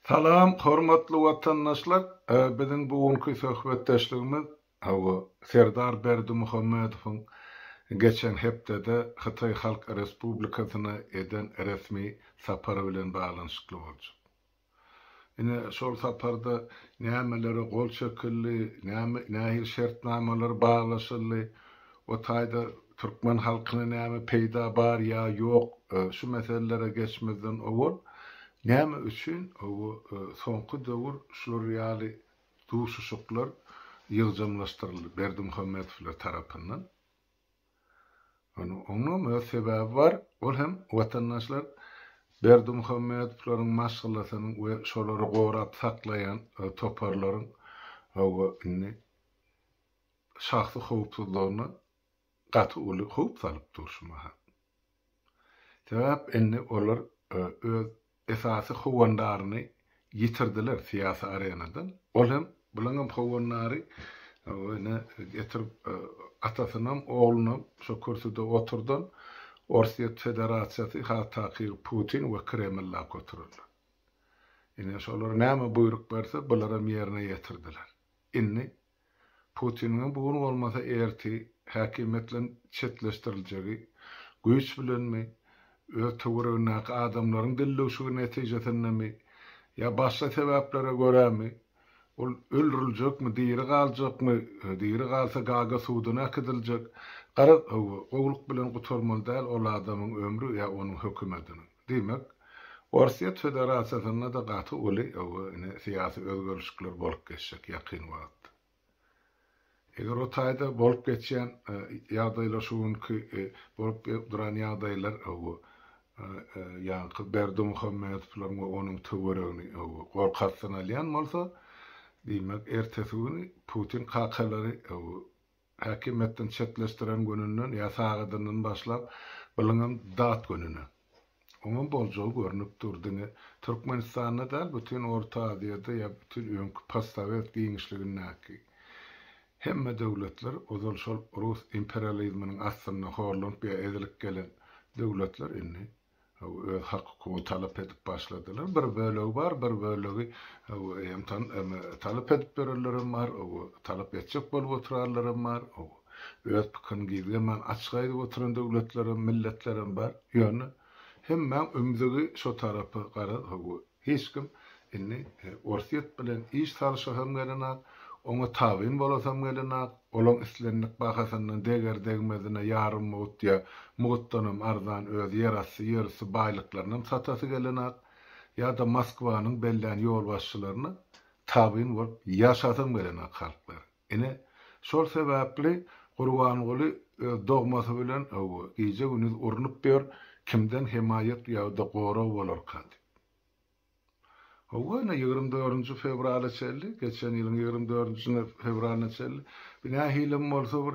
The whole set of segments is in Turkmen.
Salam, hormatly watandaşlar. Bizim bugünkü söhbetdeşligimiz Serdar Berdimuhammedowyň geçen hepdede Hytaý Halk Respublikasyna eden resmi sapary bilen baglanyşykly boldy. Ine şol saparda nämelere gol çekildi, nähir şertnamalar baglaşyldy, o taýda Türkmen halkyna näme peýda bar ýa ýok, şu meselelere geçmeden owul näme üçin soňky döwür şular ýaly duşuşyklar ýygjamlaşdyryldy Berdimuhammedowlar tarapyndan. Onuň öz sebebi bar, ol hem watandaşlar Berdimuhammedowlaryň maşgalasyny we şolary gorap saklaýan toparlaryň inni şahsy howpsuzlygyny gaty uly howp salyp durşmaha. Sebäp inni olar öz esasy howandaryny yitirdiler siyasi arenadan. Ol hem bulan howandary getirip atasynam oğlunam şu kürsüde oturdan Orsiýet Federasiýasy hataqy Putin we Kreml'a götürdiler. Ine şolar näme buyruk berse bularam ýerine ýetirdiler. Inni Putiniň bugun bolmasa erti häkimetlen çetleşdiriljegi güýç bilenmi öz töweregiňä adamlaryň dilleşigi netijesindenmi ýa başga sebäplere göremi ol öldüriljekmi, diýri galjakmy, diýri galsa gaga suwdyna akidiljek. Garap owluk bilen gutarmaly däl ol adamyň ömrü ýa onuň hökümetiniň. Demek, Orsiýet Federasiýasyna da gaty uly siýasy özgörüşler bolup geçjek ýakyn wagtda. Eger o taýda bolup geçýän ýagdaýlar şuňky bolup duran ýagdaýlar ýa-ni Berdimuhammedowlaryň we onuň töweregini gorkatdan alýan bolsa, demek ertesi güni Putin kakalary häkimetden çetleşdiren gününden ýa sagadynyň başlap bileňem dat gününe. Onuň boljagy görünüp durdyny Türkmenistanda da bütün Orta Aziýada ýa bütün öňkü postsovet giňişligindäki hemme döwletler ozal şol Rus imperializminiň asylyna horlanıp ýa edilip gelen döwletler inni öz hakyky talap edip başladylar. Bir bölegi bar, bir bölegi talap edip berenlerim bar, talap etjek bolup oturarlarym bar, öz pikirini gizlemen açyk aýdyp oturan döwletlerim, milletlerim bar. Ýöne hemme ömzügi şo tarapy garap, hiç kim inni Orsiýet bilen iş salşaham gelenak, ona tabyn bolasam gelenak, olaň islenlik bahasyndan deger degmezine ýarym mowt ýa mowtdanam arzan öz ýerasy baýlyklaryny satasy gelenak, ýa da Moskwanyň bellän ýol başçylaryny tabyn bolup ýaşasam gelenak halklar. Ine şol sebäpli Gurbanyňly dogmasy bilen gije gündüz urunup ber kimden himayet ýa da goraw bolar kady. Howna 24 fevralda çeldi, geçen ýylyň 24 fevralda çeldi. Bina hilim bolsa bir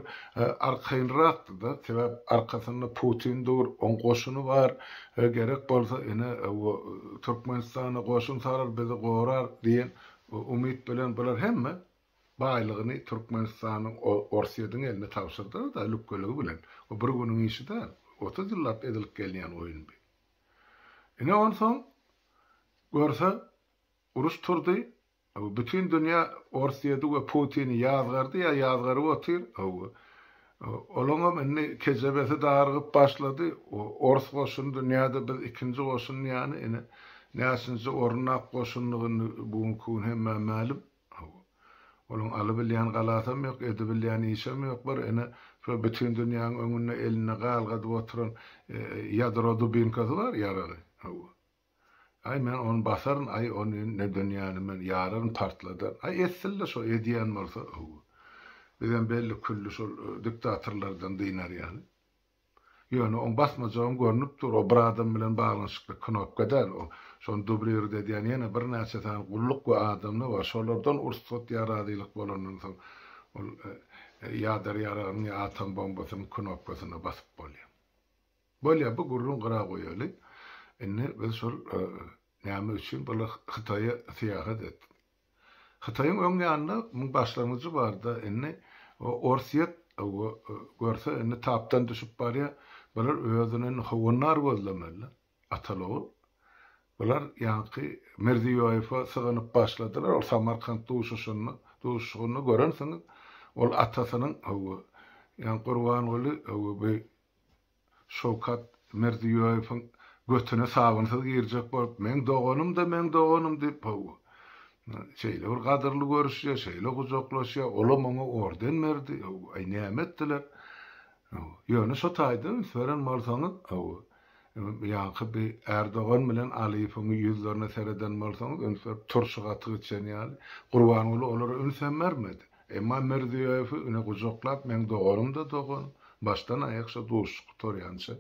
arkaynrakdy da, sebäp arkasynda Putin dur, on goşuny bar, gerek bolsa ene Türkmenistana goşun sarar, bizi gorar diýen umyt bilen bular hemme baýlygyny Türkmenistanyň Orsiýetyň eline tapşyrdylar da lükkeligi bilen. O bir günüň işi de 30 ýyllap edilip gelýän oýun bi. Ene onsoň görse uruş turdy. Bütün dünýä Orsiýedy we Putini ýazgardy ýa ýazgary otyr. Olaňam indi kejebesi darygyp başlady. Ors goşun dünýäde biz ikinji goşun ýani näsinji ornak goşunlygyny bugunky hemme ma'lum. Olaň aly bilýän galasam ýok, edi bilýän işem ýok bar. Şu bütün dünýäň öňüne eline galgadyp oturan ýadro dubinkasy bar ýarary. Ay men on basaryn, ay onu ne dünýäni men ýaryn partladı. Ay etsille şo ediýän bolsa, bizden belli külli şol diktatorlardan diýner ýani. Ýöne on basmajagym görnüp dur, o bir adam bilen baglanyşykly knopka däl, şon dublir dediýän ýene bir näçe tane gulluk we adamlar bar, şolardan ursat ýaradylyk bolandan soň ol ýadar ýarany atom bombasynyň knopkasyna basyp bolýar. Bolýar bu gurrun gyra goýaly. Enne biz şol näme üçin bula Hytaýa seýahat etdik. Hytaýyň öň ýanynda muň başlangyjy barda, enne Orsiýet görse enne tapdan düşüp barýar, bular özüniň howunlar gözlemeli. Atalow Olar ýa-ni Mirziýoýewa syganyp başladylar. Ol Samarkand duşuşyny görensiňiz. Ol atasynyň ýa-ni Gurbanoğlu bir Şowkat Mirziýoýewiň götüne sabunsyz girjek bolup men doganym diýip şeýle bir gadyrly görüşýär, şeýle gujoklaşýar. Ola maňa orden berdi. Ay nämetdiler. Ýöne şo taýda feren bolsaňyz ýa-ni bir Erdogan bilen Aliýewiň ýüzlerine sereden bolsaňyz önfer turşuga tygyçan ýaly Gurbanoğlu olary ünsen bermedi. Emma Mirziýoýew üne gujoklap men dogan. Baştan ayaksa duşuk toryança.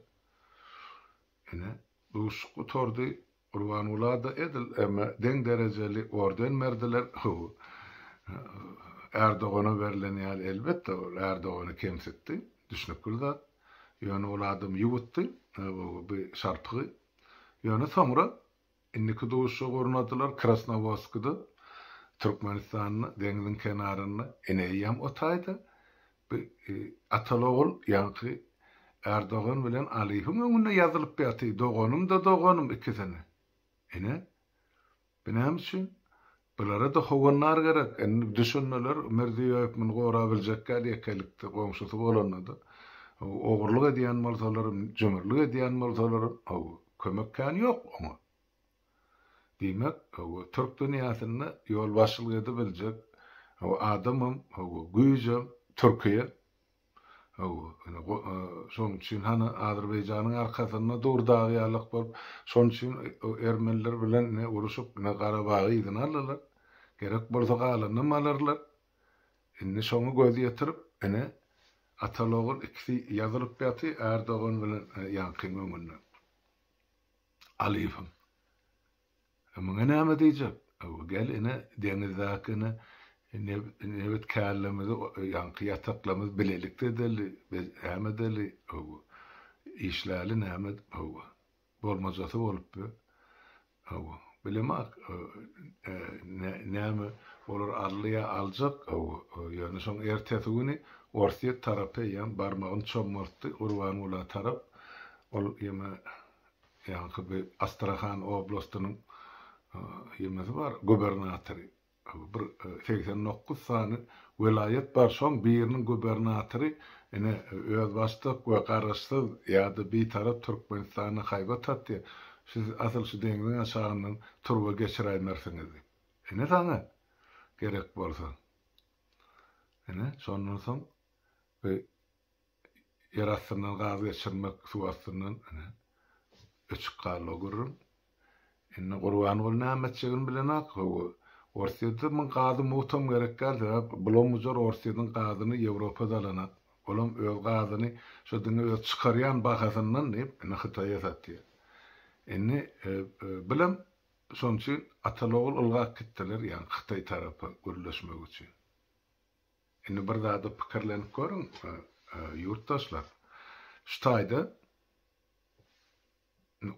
Ene duşuk tordy Gurbanoğlu da edil ama den dereceli orden berdiler. Erdogan'a verilen ýaly elbetde Erdogan'ı kemsetdi. Düşünüpdirler. Ýöne ol adam ýuwutdy. Bir şarpygy. Ýöne soňra inniki duşuk ornadylar Krasnovodskda. Türkmenistanyň deňiziň kenaryna eneýem otaýdy. Atalogul ýa-ni Erdogan bilen Aliýewiň öňünde ýazylyp ýaty. Doganım ikisini. Ene benem üçin bulara da howanlar gerek. Düşünmeler Mirziýoýewiň gora biljekkä diýeklikde goňşusy bolanady. Ogurlyk edýän bolsalar, jömerlik edýän bolsalar, kömekkän ýok oňa. Diýmek, Türk dünýäsinde ýol başlyk edip biljek. Adamym, güýjem, Türkiýe. Şoň üçin hany Azerbaýjanyň arkasynda durdagy ýalyk bolup, şoň üçin Ermeniler bilen uruşup Garabagy ýygyny aldylar. Gerek bolsa galanyny alarlar. Indi şoňa göz ýetirip, Atalogul ikisi ýazylyp ýaty Erdogan bilen ýa-ni öňünde. Aliýewiň. Ama näme diýjek? Gel deňizdakyny nebet kärlemidi ýa-ni ýataklamy bilelikde deli, häme deli işläli näme bolmajasy bolupdy. Bilemek näme olar arlya aljak ýöne şoň ertesi güni Orsiýet tarapy ýa barmagyny çomurtdy Gurbanoğlu tarap ol ýa-ni bir Astrahan oblastynyň ýemesi bar gubernatory. Bir 89 sany vilayet bar şoň biriniň gubernatory öz başlyk we garaşsyz ýa-da bir tarap Türkmenistany haýbat atdy. Siz asıl şu deňiziň aşagyndan turba geçiräýmersiňiz. Taňa gerek bolsa. Şondan soň yer astyndan gaz geçirmek, su astyndan öçüp galy görürüm. Gurbanoğlu nämetçigin bilen Orsiýetde men gazy muhtam gerekkäl bulamyjar Orsiýetyň gazyny Ýewropada alanak. Olam öz gazyny şo diňe çykarýan bahasyndan Hytaýa satdy. Bilen şoň üçin Atalogul ılgak gitdiler ýa-ni Hytaý tarapy gürleşmek üçin. Bir zada pikirlenip görün ýurtdaşlar. Şu taýda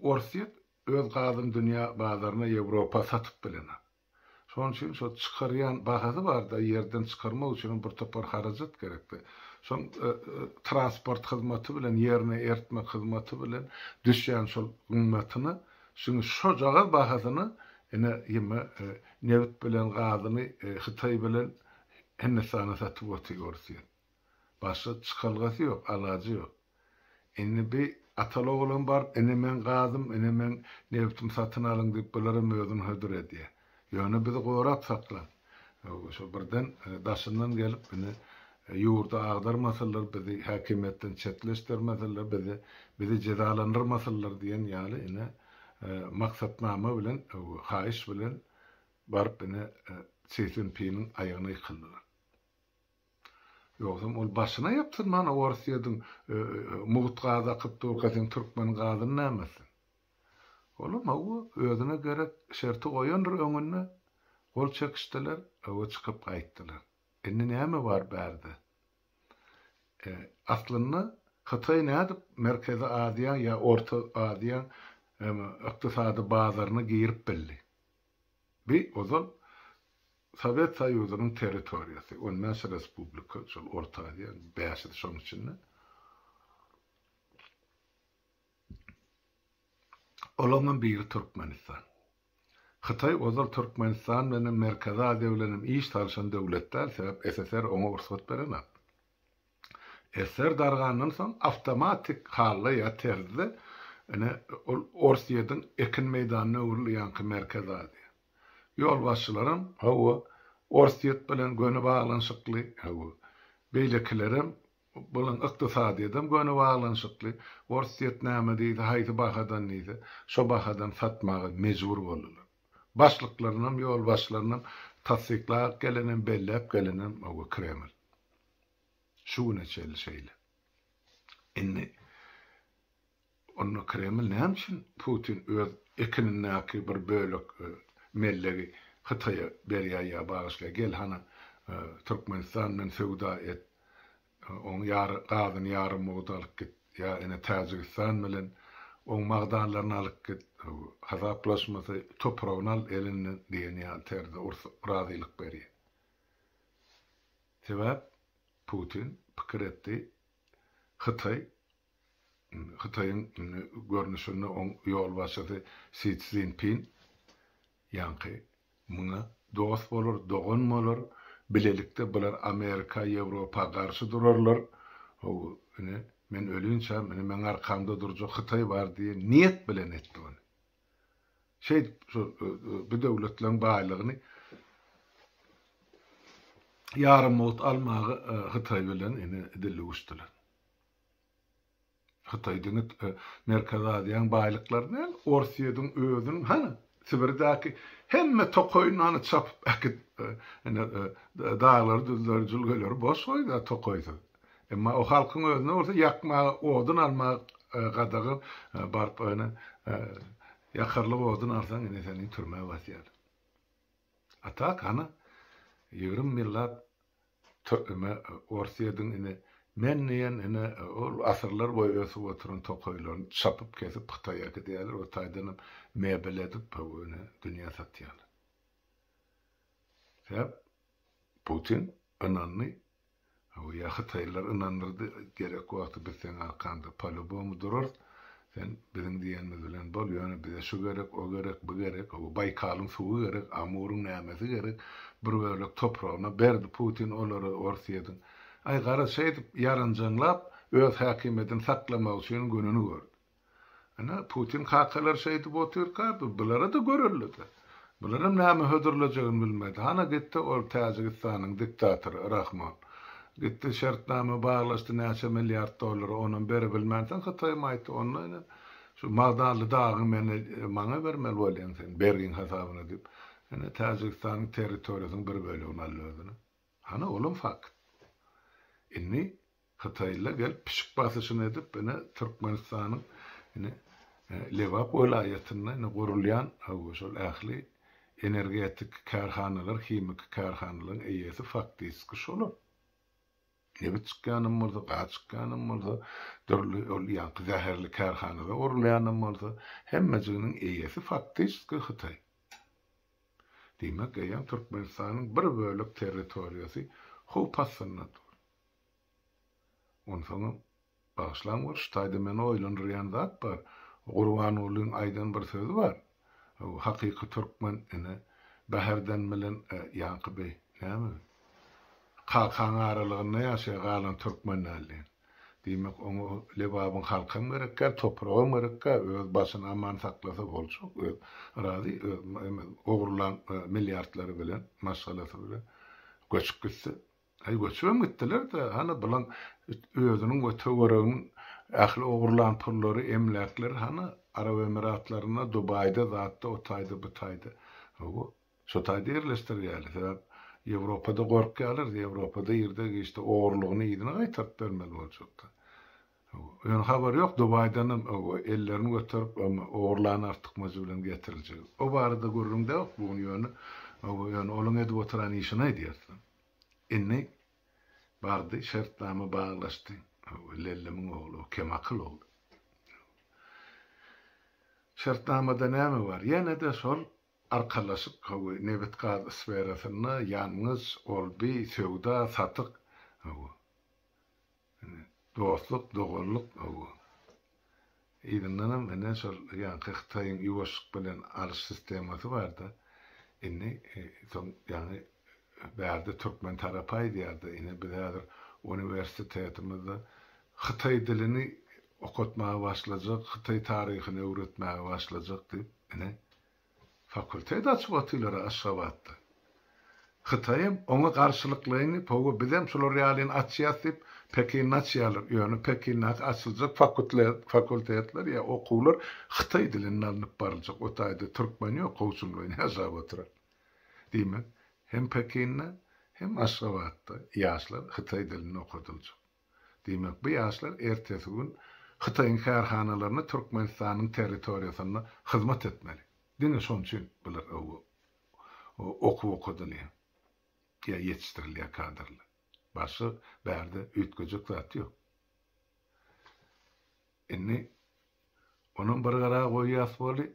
Orsiýet öz gazyny dünýä bazaryna Ýewropa satyp bilenär. Şoň üçin şo çykarýan bahasy barda ýerden çykarmak üçin bir topar harajat gerekdi. Şoň transport hyzmaty bilen ýerine ertmek hyzmaty bilen düşýän şol gymmatyny şo jaga bahasyny nebet bilen gazyny Hytaý bilen Hindistan'a satıp oturuyor. Başka çıkalgası yok, alacı yok. Bir Atalogulum var, men gazım, men nebtim satın alın deyip bunların özünü hödür ediyor. Ýöne bizi gorap saklan. Şo birden daşından gelip ýurda agdarmasalar, bizi hakimiýetden çetleşdirmeseler, bizi cezalandyrmasalar diýen ýaly maksatnama bilen, haýyş bilen barıp Çetin P'nin ayağına yıkıldılar. Yoksa ol başına yaptırman Orsiýetyň mugut gazy akyp durgasyň Türkmen gazyny nämesin? Olam özüne gerek şerti goýandyr öňüne. Gol çekişdiler, çykyp gaýtdylar. Näme bar berdi? Aslynda Hytaý nädip Merkezi Aziýa ýa Orta Aziýa ykdysady bazaryny girip bildi. Ozal Sovet Soýuzynyň territoriýasy, Ondan Respublika, şol Orta Aziýa, bäşi şoň içinde. Olamyň biri Türkmenistan. Xitay ozal Türkmenistan menen Merkezi Aziýa bilen iş talşan döwletler sebäp SSR oňa ursat berenok. SSR dargandan soň awtomatik halla ýaterde Orsiýadan ekin meýdanyna urilýan Merkezi Aziýa. Ýol başçylarym hawa Orsiýet bilen göni baglanşykly, hawa beýlekilerim bulan ykdysady edem göni baglanşykly. Orsiýet näme diýdi, haýdy bahadan diýdi. Şo bahadan satmagy mejbur boldylar. Başlyklarynyň, ýol başçylarynyň tasdiklap gelenen, bellep gelenen o Kreml. Şu neçeli şeyle. Inni onu Kreml näme üçin Putin öz ekinindäki bir bölük mellegi Xitay'a berýär bağışla gel hana Türkmenistan bilen sowda et. On gazyny ýarym mogdalyk git. Ya ene Tazikistan bilen on magdanlaryny alyp git. Hazaplaşmasy toprağyny al elinden diýen ýa-terde razylyk berýär. Sebäp Putin pikir etdi. Xitay'ın görnüşünde on ýol başçysy Xi Jinping ýa-ni muňa dost bolar, dogan bolar. Bilelikde bular Amerika, Ýewropa garşy durarlar. Men ölünçe, men arkamda durjak Xitay bar diýe niyet bilen etdi onu. Bu döwletlerin baýlygyny yarım mot almagy Xitay bilen dili uçdylar. Xitaydyň Merkezi Aziýanyň baýlyklaryny Orsiýadyň özüniň Sibirdäki hemme tokoyunany çapyp akit dağlar, düzler, jülgeler boş goýdy tokoydy. Emma o halkyň özüne olsa ýakma, odun alma gadagy barp öne ýakarlyk odun alsaň ene seni türme wasýar. Atak 20 millat Orsiýadyň men diýen ol asyrlar boýy ösüp oturan tokoylaryny çapyp kesip Xitaýa gidýärler, o taýdan mebel edip ony dünýä satýarlar. Sebäp Putin önanny ýa Xitaýlar önandyrdy, gerek wagty biz sen arkanda palubom durur, sen biziň diýenimiz bilen bol, ýöne bize şu gerek, o gerek, bu gerek, o Baykalyň suwy gerek, Amuryň nämesi gerek, bir bölek topragyna berdi Putin olary Orsiýadyň. Ay gara şeýdip ýarynjanlap öz häkimetini saklamak üçin gününi gördü. Putin hakalar şeýdip oturýar, bulara da görürler. Bularym näme hödürlejegiň bilmedi. Gitdi ol Tazikistanyň diktatory Rahman. Gitdi şertname baglaşdy näçe milliard dollar onun beri bilmänsen Xitay maýtdy onu. Şu magdanly dagy maňa bermeli bolýan sen bergin hasabyna dip. Tazikistanyň territoriýasynyň bir bölegi alýardy. Olum fakt. Inni Xitaylar gel pişik basışını edip Türkmenistan'ın Levap vilayetinde gurulyan şol ähli energetik karhanalar, kimik karhanaların eýesi faktiski şolu. Nebit çıkanım bolsa, gaçkanım bolsa, dörlü ol ýanky zäherli karhanada gurulýanym bolsa, hemmejiginiň eýesi faktiski Xitay. Demek eýem Türkmenistanyň bir bölük territoriýasy howpasyna Onsoň başlangyç taýda men oýlanýan zat bar. Gurbanulyň aýdan bir sözi bar. Hakyky türkmen bäherden bilen ýanky bey, näme? Halkaň aralygyny ýaşaýan galan türkmenlerle. Demek onu lebabyň halkaň gerekkä, toprağyň gerekkä, öz başyny aman saklasa bolçuk, razy ogurlan milliardlary bilen, maşgalasy bilen göçüp gitse. Göçüp gitdiler de bulan özüniň töwereginiň ähli ogurlan pullary emlaklar Arab Emiratlaryna, Dubayda zatda o taýda bu taýda. Şo taýda ýerleşdirýärler. Sebäp Ýewropada gorkýarlar, Ýewropada ýerde işte ogurlygyny ýedine gaýtaryp bermeli boljakda. Ýöne habar ýok, Dubaydan ellerini götürüp ogurlany artykmajy bilen getiriljek. O barada görürüm de ýok bu ýöne. Ýöne olaň edip oturan işine diýersin. Inni bardy şertname baglaşdy. Lellemiň oglu Kemakıl oldu. Şertnamada näme bar? Ýene de şol arkalaşyk nebet gaz sferasyna ýalňyz olby sowda satyk dostluk, doganlyk İğrenlenem ene şol ýa Hytaýyň ýuwaşlyk bilen alyş sistemasy bar da. Inni son ýani bärde türkmen tarapy diýerdi. Ine bir häzir universitetimizde Hytaý dilini okutmaya başlayacak, Hytaý taryhyny öwretmäge başlayacak diýip ine fakultet açyp atylar Aşgabatda. Hytaýym oňa garşylyklaryny pogo bizem şolar ýalyn açýas diýip Pekin açýarlar. Ýöne Pekin'e açyljak fakultetler ýa okuwlar Hytaý dilini alınıp barıljak. O taýda türkmen ýok, gowçunlygyny ýaşap oturar. Diýmek, hem Pekin'e hem Aşgabatda ýaşlar Hytaý dilini okudyljak. Diýmek, bu ýaşlar ertesi gün Hytaýyň karhanalaryna Türkmenistanyň territoriýasyna hyzmat etmeli. Diňe şoň üçin bular okudylýar. Ya yetiştirilýär kadrlar. Başy bärde üýtgejek zat ýok. Inni onuň bir gara goýýas boli.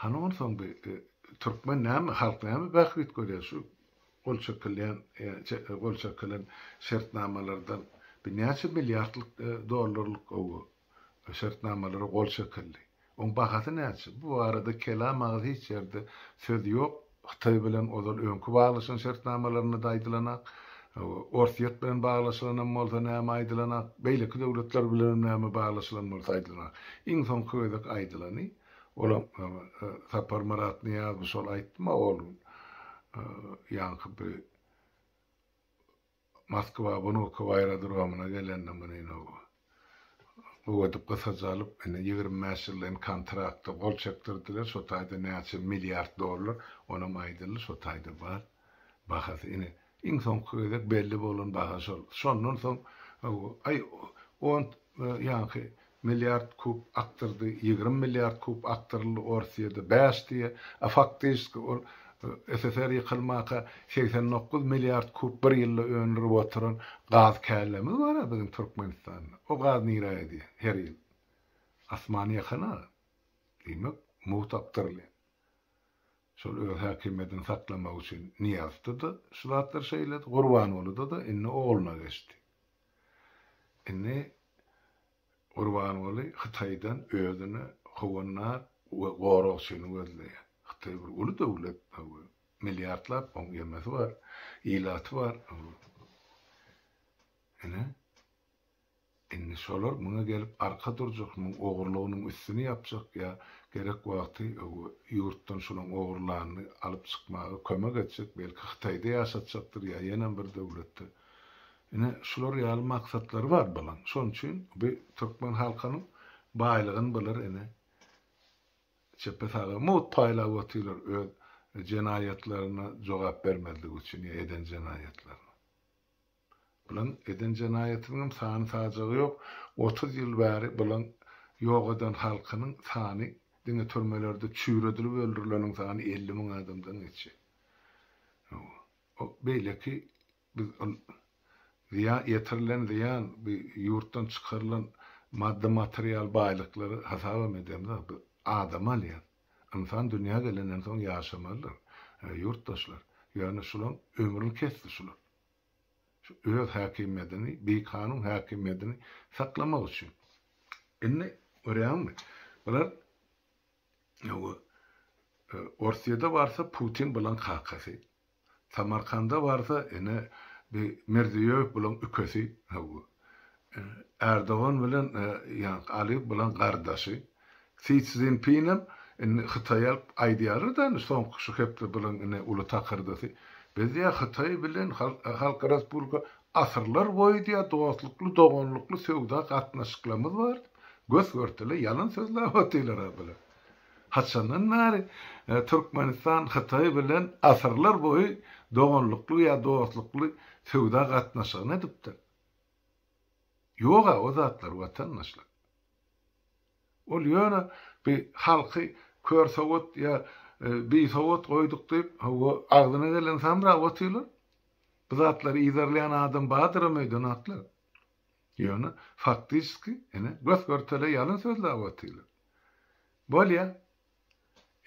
Hanuň soň bir türkmen näme halk näme bähwit görýär şu golçakylän şertnamalardan bir näçe milliardlyk dollarlyk o şertnamalary golçakyldy. Oň bahasy näçe? Bu arada kelam agy hiç ýerde söz ýok. Hytaý bilen ozal öňkü baglaşan şertnamalaryny daýdylanak, orsiýet bilen baglaşylan bolsa näme aýdylanak, beýleki döwletler bilen näme baglaşylan bolsa aýdylanak. Iň soňky öýdek aýdylany, olam Sapar Marat Niýazow şol aýtma oğlum. Ýa-ni bir Moskwa bunu kowayradyrgamyna gelende mene bu edip gysajalyp ene 25 ýyllyň kontrakty gol çekdirdiler. Şo taýda näçe milliard dollar onam aýdyldy, şo taýda bar. Bahasy ene iň soňky öýdek belli bolan baha şol. Şondan soň on ýa-ni milliard kub aktyrdy, 20 milliard kub aktyrly Orsiýada 5 diýe, faktyski ol SSR ýykylmaka 89 milliard kub bir ýylda öňürüp oturan gaz kälemi bar bizim Türkmenistanda. O gaz niraydy her ýyl. Asmany ýakyna. Diýmek, mut aktyrly. Şol öz häkimetini saklamak üçin Niýazda şulatlar şeýlet Gurbanoğlu da inni oğluna geçdi. Inni Gurbanoğlu Hytaýdan özüni howanlar we gorokçyny gözleýär. Hytaý bir uly döwlet, milliardlap oň ýemesi bar, ýylaty bar. Inni şolar muňa gelip arka durjak, muň ogurlygynyň üstüni ýapjak ýa gerek wagty ýurtdan şolaň ogurlaryny alyp çykmagy kömek etjek, belki Hytaýda ýaşatjakdyr ýa ýene bir döwletde. Ine şolar ýaly maksatlary bar bolan. Şoň üçin bu türkmen halkynyň baýlygyny biler ene çepesaga mut paýlap otylar öz jenaýatlaryna jogap bermezligi üçin ýa eden jenaýatlaryna. Bulan eden jenaýatynyň sany sajagy ýok. 30 ýyl bäri bulan ýok eden halkynyň sany diňe türmelerde çüýredilip öldürileniň sany 50 000 adamdan geçýär. O beýleki biz ýetirilen ziyan bir ýurtdan çykarylan madda material baýlyklary hasaba edemde adam alýar. Insan dünýä gelenden soň ýaşamalydyr. Ýurtdaşlar, ýani şolaň ömrüni kesdi şolar. Şu öz häkimetini, bir kanun häkimetini saklamak üçin. Inni öýräňmi? Bular Orsiýada barsa Putin bilen kakasy. Samarkanda barsa ene bir Mirziýew bilen ökesi. Erdogan bilen ýa-ni Aliýew bilen gardaşy. Xi Jinping'im Hytaýa aýdýar da soňky şu hepde bilen ene uly takyrdy. Biz ýa Hytaý bilen Halk Respublika asyrlar boýy diýe dostlukly, doganlykly söwda gatnaşyklarymyz bar. Göz görteli ýalan sözler atylar bilen. Haçandan nari Türkmenistan Hytaý bilen asyrlar boýy doganlykly ýa dostlukly söwda gatnaşygyny edipdir. Ýoga o zatlar watandaşlar. Ol ýöne bir halky körsowut ýa bir sowut goýduk diýip agdyna gelen samra otylar. Bu zatlar ýerleýän adam badyr meýdan atlar. Ýöne faktyski ene göz görtele ýalan sözler otylar. Bolýa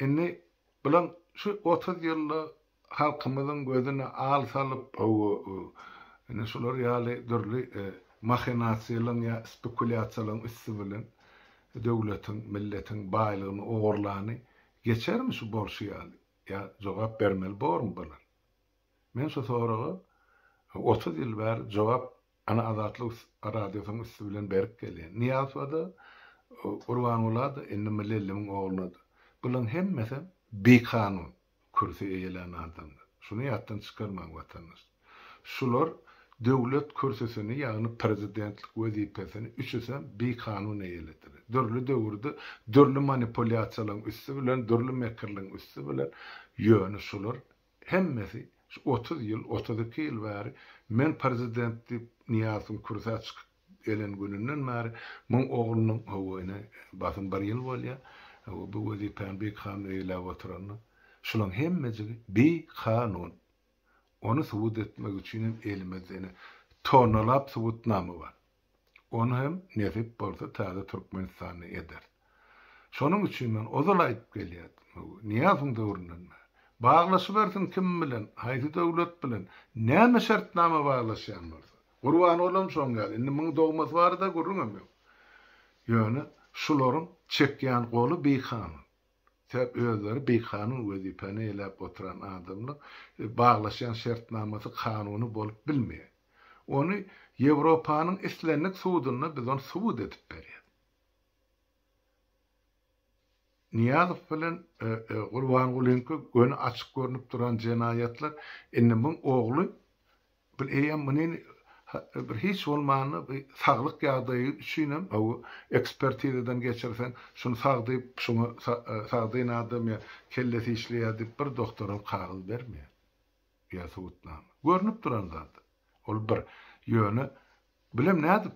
inni bilen şu 30 ýylda halkymyzyň gözüne al salyp ene şolar ýaly dürli mahinasiýalaryň ýa spekuliasiýalaryň üstü bilen döwletin, milletin baýlygyny, ogurlany geçermi şu bolşy ýaly? Ya jogap bermeli bormy bular? Men şu soraga 30 ýyl bäri jogap ana azatlyk radiosynyň üstü bilen berip gelýän. Niýazada Urbanulada indi millellimiň oglunydy. Bulan hemmesi bekanun kürsü eýelen adamlar. Şunu ýatdan çykarmaň watandaş. Şular döwlet kürsüsini ýagny prezidentlik wezipesini üçüsen bekanun eýeledir. Dörlü döwürde dörlü manipulasiýalaryň üstü bilen, dörlü mekirliň üstü bilen ýöne şular hemmesi 30 ýyl, 32 ýyl bäri men prezidentlik niýazym kürsüne çykyp elen gününden bäri men oglunyň howayna basyn bir ýyl bolýar. Bu wezipeni bekanun eýelip oturany. Şulan hemmesi bekanun. Onu subut etmek üçün elimizde tonalap subutnamy bar. Onu hem nesip bolsa taýda Türkmenistany eder. Şonuň üçin men ozalayıp gelýärdim. Niýazym döwründen baglaşyp bersin kim bilen, haýsy döwlet bilen, näme şertnama baglaşýan bolsa. Gurban olam şoň gal. Indi muň dogmasy bar da gurrunam ýok. Ýöne şularyň çekýän goly bekanun. Täp özleri bekanun wezipeni eýelip oturan adamlar baglaşýan şertnamasy kanuny bolup bilmeýär. Onu Ýewropanyň islenlik suwudyna biz onu subut edip berýär. Niýazow bilen Gurban Gulenko göni açyk görünüp duran jenaýatlar indi muň ogly bir eýem muny bir hiç bolmany bir saglyk ýagdaýy üçinem o ekspertizeden geçirsen şunu sagdyp şunu sagdyň adam ya kellesi işleýär dip bir doktorum kagyz bermeýär. Ya subutnamy. Görünüp duran zat. Ol bir ýöne bilem näde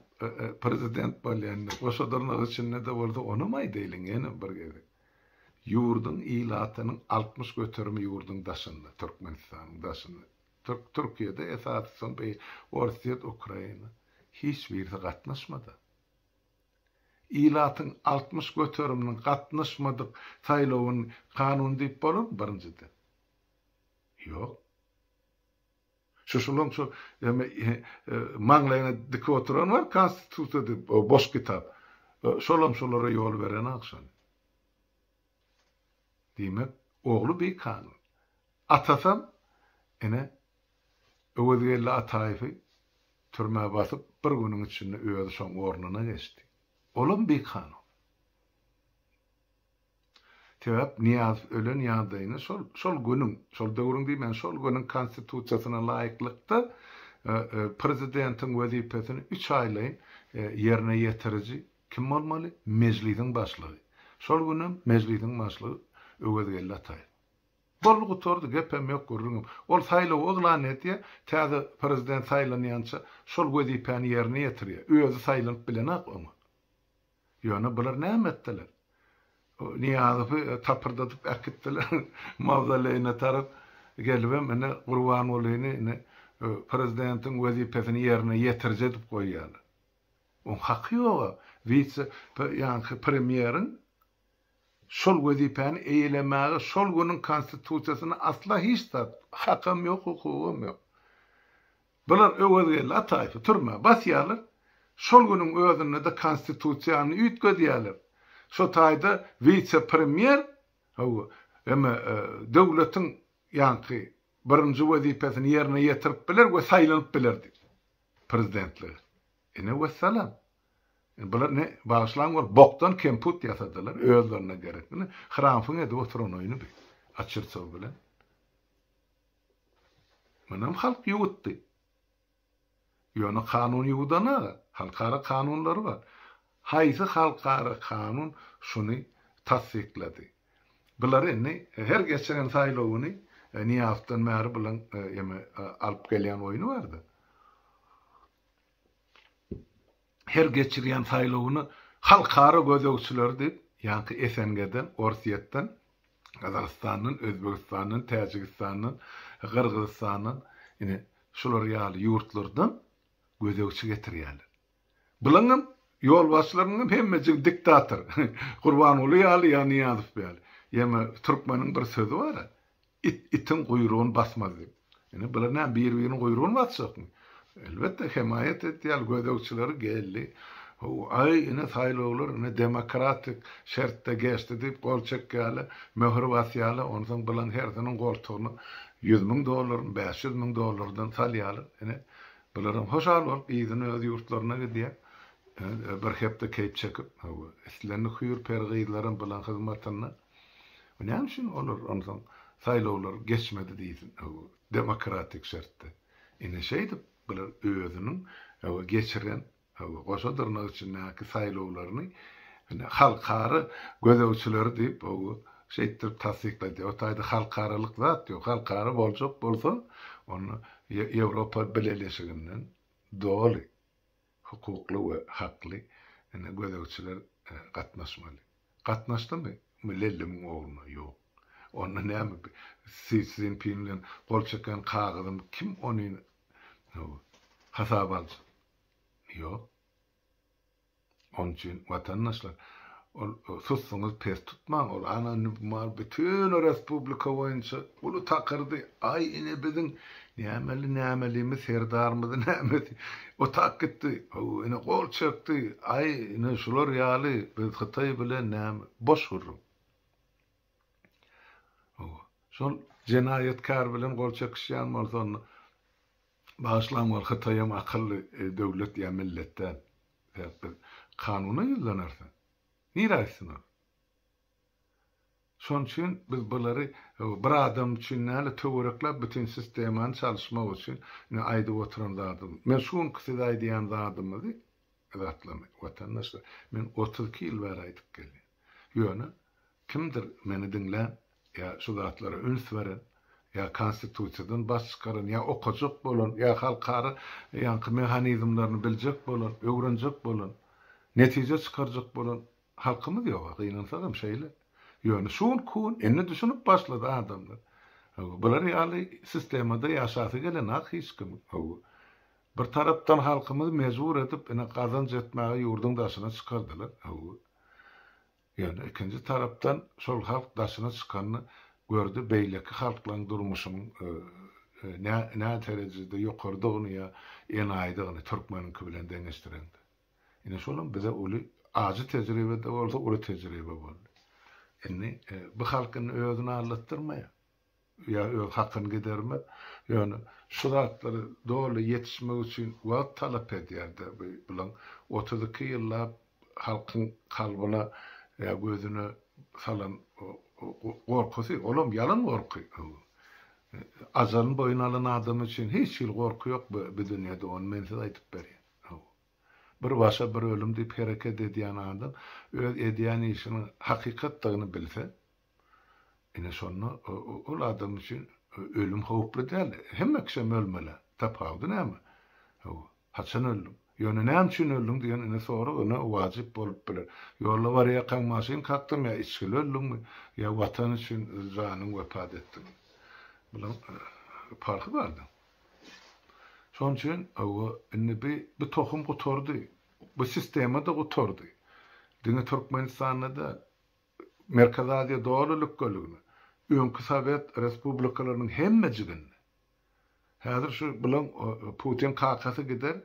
prezident bolýan. Oşadarnyň içinde de bolsa onu maýdaýlyň ýene bir gezek. Ýurdun ilatynyň 60 göterimi ýurdun daşynda, Türkmenistanyň daşynda. Türkiýede esasen bir Orsiýet, Ukraina hiç bir gatnaşmady. İlatyň 60 göteriminiň gatnaşmadyk saýlawyny kanun diýip bolar birincide. Ýok. Şuşulum şu maňlaýyna dik oturan var konstitusiýada boş kitap. Şolam şolara ýol beren akşam. Diýmek ogly bir kanun. Atasam ene Öwedgelle Ataýevy türmäge basyp bir günüň içinde öýde şoň ornuna geçdi. Olam bir kanun. Täp niýaz ölen ýagdaýyny şol günüň, şol döwrüň diýmen şol günüň konstitusiýasyna laýyklykda prezidentiň wezipesini 3 aýlaýyn ýerine ýetiriji kim bolmaly? Mejlisiň başlygy. Şol günüm mejlisiň başlygy Öwedgelle Ataýew. Bolgu tordu gepem ýok gurrunum. Ol saýlaw oglan etdi, täze prezident saýlanýança şol wezipeni ýerine ýetirýär. Öýüzi saýlanyp bilen aklymy. Ýöne bular näme etdiler? Niýazowy tapyrdatyp akitdiler. Mawzaleyne tarap gelibem mene Gurban olayny prezidentiň wezipesini ýerine ýetirje dip goýýarlar. On haky ýok. Vice ýa-ni premierin şol wezipeni eýelemäge şol günüň konstitusiýasyna asla hiç hakam ýok, hukugum ýok. Bular Öwedgelle Ataýew türme basýarlar. Şol günüň özünde de konstitusiýany üýtgedýärler. Şo taýda vice premier hem döwletiň ýa-ni birinji wezipesini ýerine ýetirip biler we saýlanyp bilerdi. Prezidentler. Ene wassalam. Bular ne bağışlan var boktan kemput yasadılar özlerine gerekli. Hramfın edip oturan oyunu bir açırsa bilen. Manam halk yuttu. Ýöne kanun ýudana, halkara kanunlary var. Haýsy halkara kanun şunu tasdikledi. Bular ene her geçen saýlawyny niýazdan bäri bilen alyp gelýän oyunu bardy. Her geçirýän saýlawyny halkara gözegçiler diýip, ýa-ni SNG'den, Orsiýetden, Gazagystanyň, Özbegistanyň, Täjikistanyň, Kyrgyzstanyň, ine şular ýaly ýurtlardan gözegçi getirýärler. Bularym ýolbaşlaryň hemmesi diktator. Gurban Uly ýaly ýa-ni ýazyp ýaly. Ýa-ni türkmeniň bir sözi bar. Itin guyruğun basmaz diýip. Ine bular näme bir-biriniň guyruğuny basjakmy? Elbette himayet etdiler, gözegçileri geldi. Ay ine saylowlar ine demokratik şertde geçdi diýip gol çekýärler, möhür basýarlar, ondan bilen herdiň goltugyny $100,000, $500,000 salýarlar. Ine bularym hoşal bolup ýygyny öz ýurtlaryna gidýär. Bir hepde keyip çekip, islerini huyur pergiylerin bilen hizmetine. Ne için olur ondan saylowlar geçmedi diýsin, demokratik şertde. Ine şeydi, bular özünün geçiren, goşadırnak için näki saylowlaryny halkary gözegçileri diýip, şeydir tasdikledi. O taýda halkaralyk zat ýok, halkary boljak bolsa, onu Ýewropa Birleşiginden doly hukukly we hakly gözegçiler gatnaşmaly. Gatnaşdymy? Milletimin ogluny ýok. Onu näme sizin pinlen gol çeken kagydym kim onu hasap alsın? Ýok. Onun için vatandaşlar sussunuz pes tutmaň, ol anonim bütün respublika boýunça ulu takyrdy. Ay ine biziň nämelimiz serdarmyzy nämedi. O tak gitdi. Ine gol çekdi. Ay ine şular ýaly biz Hytaý bilen näme boş gurrum. Şol jenayetkar bilen gol çekişýän bolsa onu başlanmaly Hytaýam akylly döwlet ýa milletden. Kanuny ýyzlanarsa. Niraýsyna. Şoň üçin biz bulary bir adam üçin näle töwereklep bütün sistemany çalışmak üçin aýdyp oturan zadym. Men şuň kysy aýdýan zadymdy. Edatlamy watandaşlar. Men 32 ýyl bäri aýdyp geldim. Ýöne kimdir meni dinlän ýa şu zatlara üns beren ýa konstitusiýadan baş çykaran ýa okajak bolan ýa halkary ýanky mehanizmlaryny biljek bolan, öwrenjek bolan, netije çykarjak bolan halkymyz ýok. Gynansaňam şeýle. Ýöne şuň kun enne düşünüp başlady adamlar. Bular ýaly sistemada ýaşasy gelen hiç kim. Bir tarapdan halkymyz mejbur edip ene kazanç etmäge ýurduň daşyna çykardylar. Ýöne ikinji tarapdan şol halk daşyna çykanyny gördü, beýleki halklaryň durmuşynyň näme derejede ýokardygyny ýa enaýdygyny türkmeniňki bilen deňeşdirendi. Ine şolum bize uly azy tejribede bolsa uly tejribe boldy. Indi bu halkyň özüni anlattyrmaýar. Ya hakkını giderme. Yani şu zatları doğru yetişmek için wagt talep edýärdi. Bulan 32 ýyllar halkın kalbına ya gözüne salan korkusy, olam yalan korky. Azalın boyun alan adam için hiç ýyl korku ýok bu dünýede, onu men size aýdyp berýän. Bir başa bir ölüm diýip hereket edýän adam öz edýän işini hakykatlygyny bilse, ine şonu ol adam için ölüm howply däl. Hemme kişi ölmeli. Tapawdy näme? Haçan öldüm. Ýöne näme üçin öldüm diýen ine sonra ona wajyp bolup biler. Ýolda bar ýakan maşyn kakdym ýa içkili öldüm ýa watan üçin janyň wepat etdim. Bulan farky bardy. Şoň üçin ine bir tohum gutordy. Bu sistemde gutordy. Diňe Türkmenistanda da Merkez Aziýa doğruluk gölügünü, öňkü Sowet respublikalarynyň hemmejigini. Häzir şu bilen Putin kakasy gider,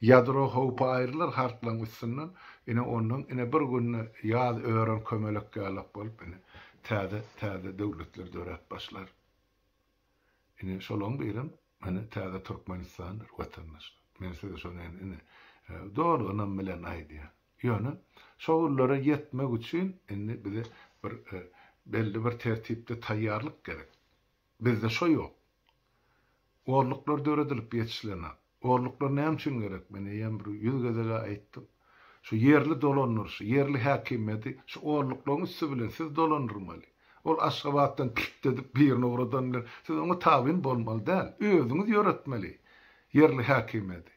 ýadro howpa aýrylar hartlaryň üstünden, ine onuň ine bir günni ýaz ören kömelek ýalap bolup, ine täze döwletler döret başlar. Ine şolaň bilen, mene täze Türkmenistandyr watandaşlar. Men size şonu ine doğrudan bilen aýdýar. Ýöne şoğullara yetmek üçin indi bize belli bir tertipde taýýarlyk gerek. Bizde şo ýok. Orluklar döredilip ýetişlenär. Orluklar näme üçin gerek? Men ýa bir ýüz gezege aýtdym. Şu yerli dolanır, şu yerli häkimeti, şu orluklaryň üstü bilen siz dolanyrmaly. Ol Aşgabatdan edip birine uradan siz onu tabin bolmaly däl. Özüňiz ýöretmeli. Yerli häkimeti.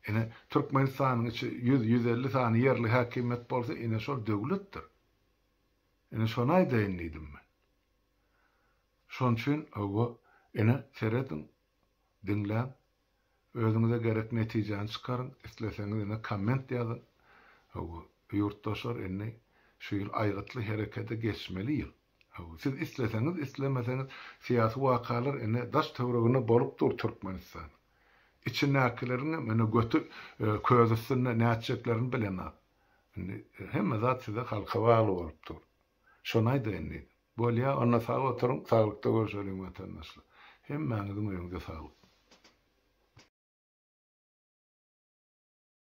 Ine Türkmenistanyň içi 100-150 sany yerli häkimet bolsa ine şol döwletdir. Ine şonu aýdýandyym men. Şoň üçin ine seredin dinlän, özüňize gerek netijeni çykaryn, isleseňiz ine komment ýazyn. Ýurtdaşlar ine şu ýyl aýgytly herekete geçmeli ýyl. Siz isleseňiz, islemeseňiz siýasy wakalar ine daş töweregine bolup dur Türkmenistan. İçinäkilerini mene götü közüsünde näçeklerini bilenap. Hemme zat size halka bağlı bolupdyr. Şonay da indi. Bolýa ona sag oturuň, saglykda görüşelim vatandaşlar. Hemmäňiziň öýüňize saglyk.